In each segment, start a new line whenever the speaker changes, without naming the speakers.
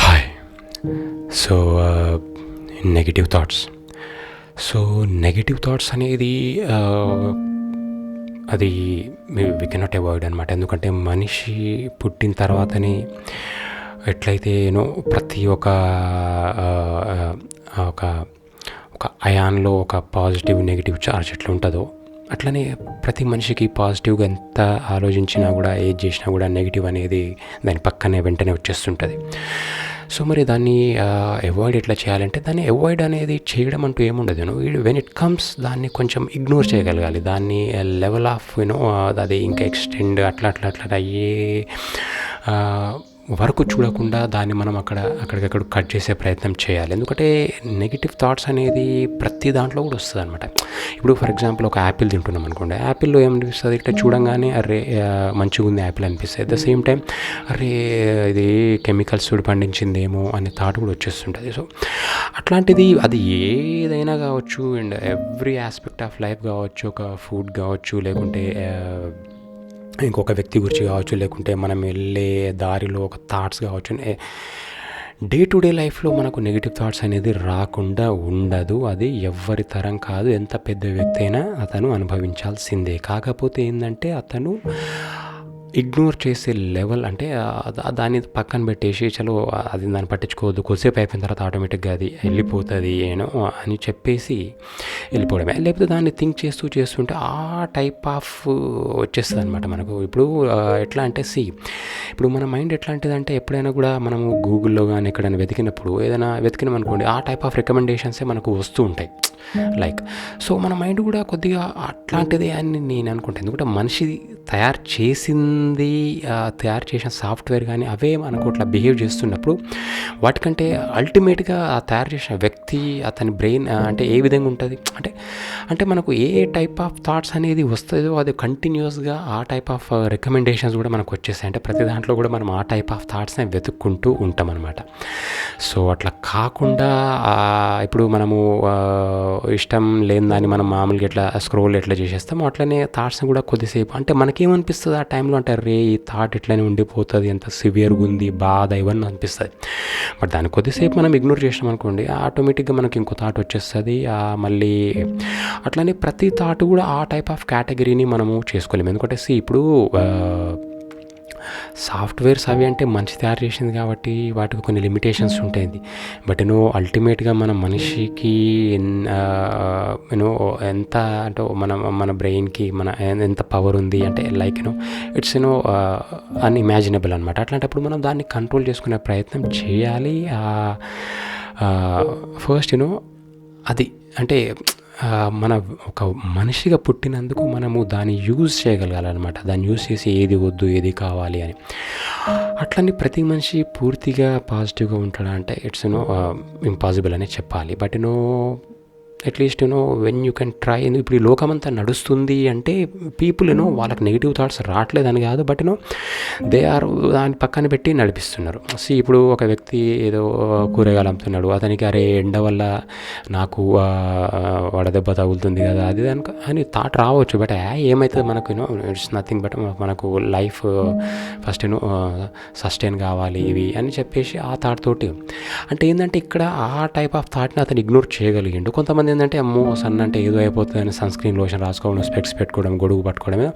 Hi. So negative thoughts. So negative thoughts అనేది అది we cannot avoid అనమాట. ఎందుకంటే మనిషి పుట్టిన తర్వాతనే ఎట్లయితే ప్రతి ఒక ఒక ఒక అయాన్లో ఒక పాజిటివ్ నెగిటివ్ చార్జ్ ఎట్లా ఉంటుందో అట్లనే ప్రతి మనిషికి పాజిటివ్గా ఎంత ఆలోచించినా కూడా ఏది చేసినా కూడా నెగిటివ్ అనేది దాని పక్కనే వెంటనే వచ్చేస్తుంటుంది. సో మరి దాన్ని అవాయిడ్ ఎట్లా చేయాలంటే, దాన్ని అవాయిడ్ అనేది చేయడం అంటూ ఏముండదు. వెన్ ఇట్ కమ్స్ దాన్ని కొంచెం ఇగ్నోర్ చేయగలగాలి. దాన్ని లెవెల్ ఆఫ్ అది ఇంకా ఎక్స్టెండ్ అట్లా అట్లా అట్లా అయ్యే వరకు చూడకుండా దాన్ని మనం అక్కడికక్కడ కట్ చేసే ప్రయత్నం చేయాలి. ఎందుకంటే నెగిటివ్ థాట్స్ అనేది ప్రతి దాంట్లో కూడా వస్తుంది అనమాట. ఇప్పుడు ఫర్ ఎగ్జాంపుల్ ఒక యాపిల్ తింటున్నాం అనుకోండి, యాపిల్లో ఏమనిపిస్తుంది, ఇట్లా చూడంగానే అరే మంచిగా ఉంది యాపిల్ అనిపిస్తుంది. అట్ ద సేమ్ టైం అరే ఇది కెమికల్స్ తోటి పండించిందేమో అనే థాట్ కూడా వచ్చేస్తుంటుంది. సో అట్లాంటిది అది ఏదైనా కావచ్చు, and every aspect of life కావచ్చు, ఒక ఫుడ్ కావచ్చు, లేకుంటే ఇంకొక వ్యక్తి గురించి కావచ్చు, లేకుంటే మనం వెళ్ళే దారిలో ఒక థాట్స్ కావచ్చు. డే టు డే లైఫ్లో మనకు నెగిటివ్ థాట్స్ అనేది రాకుండా ఉండదు. అది ఎవ్వరి తరం కాదు, ఎంత పెద్ద వ్యక్తి అయినా అతను అనుభవించాల్సిందే. కాకపోతే ఏంటంటే అతను ఇగ్నోర్ చేసే లెవెల్, అంటే దాన్ని పక్కన పెట్టేసి చలో అది దాన్ని పట్టించుకోవద్దు, కొద్దిసేపు అయిపోయిన తర్వాత ఆటోమేటిక్గా అది వెళ్ళిపోతుంది అని చెప్పేసి వెళ్ళిపోవడమే. లేకపోతే దాన్ని థింక్ చేస్తుంటే ఆ టైప్ ఆఫ్ వచ్చేస్తుంది అనమాట మనకు. ఇప్పుడు ఎట్లా అంటే ఇప్పుడు మన మైండ్ ఎట్లాంటిదంటే, ఎప్పుడైనా కూడా మనము గూగుల్లో కానీ ఎక్కడైనా వెతికినప్పుడు ఏదైనా వెతికినాం అనుకోండి, ఆ టైప్ ఆఫ్ రికమెండేషన్సే మనకు వస్తూ ఉంటాయి. సో మన మైండ్ కూడా కొద్దిగా అట్లాంటిదే అని నేను అనుకుంటాను. ఎందుకంటే మనిషి తయారు చేసిన సాఫ్ట్వేర్ కానీ అవే మనకు అట్లా బిహేవ్ చేస్తున్నప్పుడు వాటికంటే అల్టిమేట్గా ఆ తయారు చేసిన వ్యక్తి, అతని బ్రెయిన్ అంటే ఏ విధంగా ఉంటుంది అంటే మనకు ఏ టైప్ ఆఫ్ థాట్స్ అనేది వస్తుందో అది కంటిన్యూస్గా ఆ టైప్ ఆఫ్ రికమెండేషన్స్ కూడా మనకు వచ్చేస్తాయి. అంటే ప్రతి దాంట్లో కూడా మనం ఆ టైప్ ఆఫ్ థాట్స్ని వెతుక్కుంటూ ఉంటాం అనమాట. సో అట్లా కాకుండా ఇప్పుడు మనము ఇష్టం లేని దాన్ని మనం మామూలుగా ఎట్లా స్క్రోల్ ఎట్లా చేసేస్తామో అట్లనే థాట్స్ని కూడా కొద్దిసేపు, అంటే మనకేమనిపిస్తుంది ఆ టైంలో, అంటే రే ఈ థాట్ ఇట్లనే ఉండిపోతుంది, ఎంత సివియర్గా ఉంది, బాధ, ఇవన్నీ అనిపిస్తుంది. బట్ దాన్ని కొద్దిసేపు మనం ఇగ్నోర్ చేసినాం అనుకోండి, ఆటోమేటిక్గా మనకి ఇంకో థాట్ వచ్చేస్తుంది. మళ్ళీ అట్లనే ప్రతి థాట్ కూడా ఆ టైప్ ఆఫ్ కేటగిరీని మనము చేసుకోలేము. ఎందుకంటే ఇప్పుడు సాఫ్ట్వేర్స్ అవి అంటే మనిషి తయారు చేసింది కాబట్టి వాటికి కొన్ని లిమిటేషన్స్ ఉంటాయి. బట్ అల్టిమేట్గా మన మనిషికి ఎంత అంటే మన బ్రెయిన్కి ఎంత పవర్ ఉంది అంటే ఇట్స్ అన్ఇమాజినబుల్ అనమాట. అట్లాంటప్పుడు మనం దాన్ని కంట్రోల్ చేసుకునే ప్రయత్నం చేయాలి. ఫస్ట్ అది అంటే మన ఒక మనిషిగా పుట్టినందుకు మనము దాన్ని యూజ్ చేయగలగాలన్నమాట. దాన్ని యూజ్ చేసి ఏది వద్దు, ఏది కావాలి అని. అట్లని ప్రతి మనిషి పూర్తిగా పాజిటివ్గా ఉంటాడా అంటే ఇట్స్ ఇంపాసిబుల్ అని చెప్పాలి. But at least when you can try. ఇప్పుడు ఈ లోకమంతా నడుస్తుంది అంటే పీపుల్ వాళ్ళకి నెగిటివ్ థాట్స్ రావట్లేదని కాదు, బట్ దే ఆర్ దాన్ని పక్కన పెట్టి నడిపిస్తున్నారు. ఇప్పుడు ఒక వ్యక్తి ఏదో కూరగాయలు అమ్ముతున్నాడు, అతనికి అరే ఎండ వల్ల నాకు వడదెబ్బ తగులుతుంది కదా అది అని థాట్ రావచ్చు. బట్ ఏమవుతుంది మనకు ఇట్స్ నథింగ్. బట్ మనకు లైఫ్ ఫస్ట్ సస్టైన్ కావాలి ఇవి అని చెప్పేసి ఆ థాట్ తోటి, అంటే ఏంటంటే ఇక్కడ ఆ టైప్ ఆఫ్ థాట్ని అతను ఇగ్నోర్ చేయగలిగిండు. కొంతమంది ఏంటంటే అమ్మో సన్ అంటే ఏదో అయిపోతుందని సన్ స్క్రీన్ లోషన్ రాసుకోవడం, స్పెక్స్ పెట్టుకోవడం, గొడుగు పట్టుకోవడమే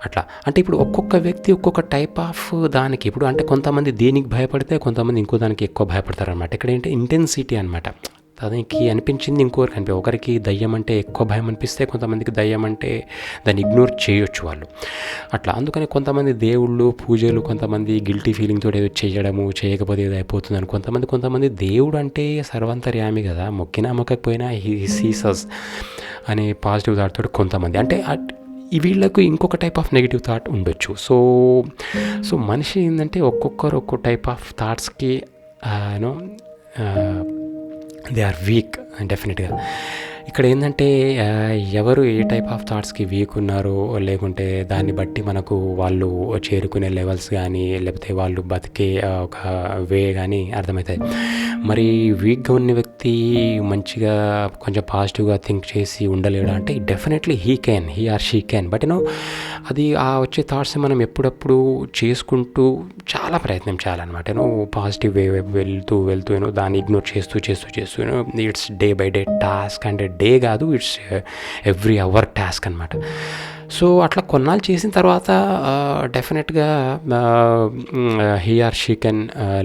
అట్లా. అంటే ఇప్పుడు ఒక్కొక్క వ్యక్తి ఒక్కొక్క టైప్ ఆఫ్ దానికి, ఇప్పుడు అంటే కొంతమంది దేనికి భయపడితే కొంతమంది ఇంకో దానికి ఎక్కువ భయపడతారు అనమాట. ఇక్కడ ఏంటంటే ఇంటెన్సిటీ అనమాట. దానికి అనిపించింది ఇంకొకరికి ఒకరికి దయ్యం అంటే ఎక్కువ భయం అనిపిస్తే కొంతమందికి దయ్యం అంటే దాన్ని ఇగ్నోర్ చేయొచ్చు వాళ్ళు అట్లా. అందుకని కొంతమంది దేవుళ్ళు పూజలు, కొంతమంది గిల్టీ ఫీలింగ్ తోటి ఏదో చేయడము, చేయకపోతే ఏదో అయిపోతుందని కొంతమంది దేవుడు అంటే సర్వంతర్యామి కదా, మొక్కినా మొక్కకపోయినా హీ సీస్ అస్ అనే పాజిటివ్ థాట్ తోటి కొంతమంది, అంటే వీళ్ళకు ఇంకొక టైప్ ఆఫ్ నెగిటివ్ థాట్ ఉండొచ్చు. సో మనిషి ఏంటంటే ఒక్కొక్కరు ఒక్కో టైప్ ఆఫ్ థాట్స్కి దే ఆర్ వీక్ డెఫినెట్గా. ఇక్కడ ఏంటంటే ఎవరు ఏ టైప్ ఆఫ్ థాట్స్కి వీక్ ఉన్నారో, లేకుంటే దాన్ని బట్టి మనకు వాళ్ళు చేరుకునే లెవెల్స్ కానీ, లేకపోతే వాళ్ళు బతికే ఒక వే కానీ అర్థమవుతాయి. మరి వీక్గా ఉన్న వ్యక్తి మంచిగా కొంచెం పాజిటివ్గా థింక్ చేసి ఉండలేడా అంటే definitely he or she can. But అది ఆ వచ్చే థాట్స్ మనం ఎప్పుడప్పుడు చేసుకుంటూ చాలా ప్రయత్నం చేయాలన్నమాట. పాజిటివ్ వే వెళ్తూ దాన్ని ఇగ్నోర్ చేస్తూ it's day by day task. అంటే డే కాదు, ఇట్స్ ఎవ్రీ అవర్ టాస్క్ అనమాట. సో అట్లా కొన్నాళ్ళు చేసిన తర్వాత డెఫినెట్గా he or she can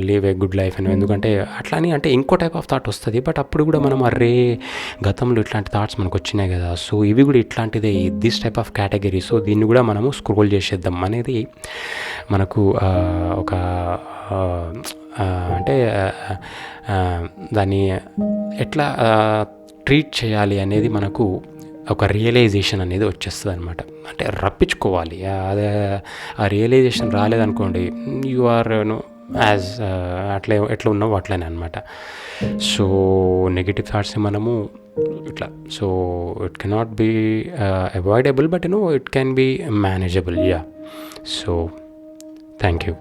live a good life అని. ఎందుకంటే అట్లాని అంటే ఇంకో టైప్ ఆఫ్ థాట్ వస్తుంది. బట్ అప్పుడు కూడా మనం అర్రే గతంలో ఇట్లాంటి థాట్స్ మనకు వచ్చినాయి కదా, సో ఇవి కూడా ఇట్లాంటిదే, this type of category, so దీన్ని కూడా మనము స్క్రోల్ చేసేద్దాం అనేది మనకు ఒక అంటే దాన్ని ఎట్లా ట్రీట్ చేయాలి అనేది మనకు ఒక రియలైజేషన్ అనేది వచ్చేస్తుంది అనమాట. అంటే రప్పించుకోవాలి. అదే ఆ రియలైజేషన్ రాలేదనుకోండి, యు ఆర్ యాజ్ ఎట్లా ఉన్నావు అట్లనే అనమాట. సో నెగిటివ్ థాట్స్ని మనము ఇట్లా, so it cannot be avoidable, but it can be manageable. Yeah, so thank you.